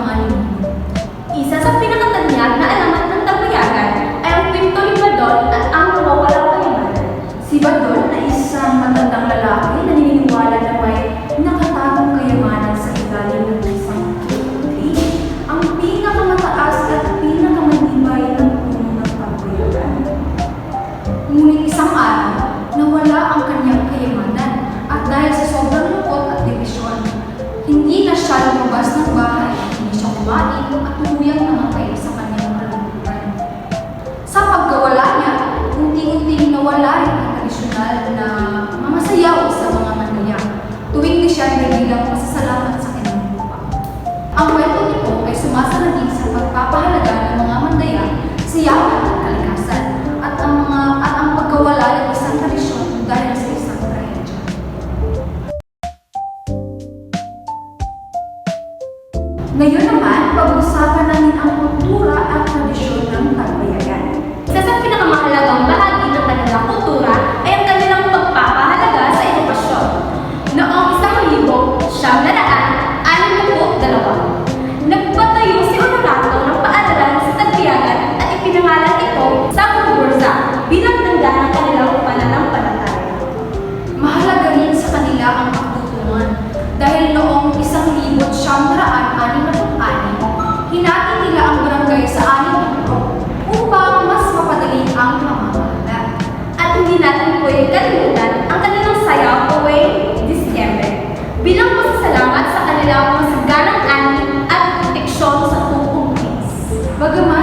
mga ninuno. Isa sa pinakatanyag na alamat ng Tagbayagan ay ang kwento ni Badon at ang nawawalang kayamanan. Si Badon na isang matandang lalaki na naniniwala na may nakatagong kayamanan sa ilalim ng isang tree, ang pinakamataas at pinakamatibay ng puno ng Tagbayagan. Ngunit isang araw, nawala ang kanyang kayamanan at dahil sa sobrang lungkot at depresyon, hindi na siya lumabas ng bahay, hindi siya kumain at tuluyang namatay sa kanyang kalungkutan. Sa pagkawala niya, unti-unting nawala rin ang tradisyonal na mga sayaw sa mga Mandaya tuwing di siya nagilang masasalamat sa kanyang lupa. Ang kwento nito ay sumasalamin sa pagpapahalaga ng mga Mandaya sa yaman at kalikasan at ang pagkawala ng isang tradisyon dahil sa isang trahedya. Ngayon naman, pag-usapan namin ang kultura at tradisyon ng Tagbayagan. Isa sa pinakamahalagang bahagi ng kanilang kultura ay ang kanilang pagpapahalaga sa edukasyon. Noong 1962, nagpatayo si Honorato ng paaralan sa Tagbayagan at ipinangalan ito sa Bursa bilang tanda ng kanilang pananampalataya. Mahalaga rin sa kanila ang pagtutungan dahil noong 1966, hinati nila ang barangay sa 6 upang mas mapadali ang pamamahala. At hindi natin pwedeng kalimutan ang kanilang sayaw tuwing Disyembre bilang pasasalamat sa kanilang masaganang ani at proteksyon sa tubong Diyos. Bagaman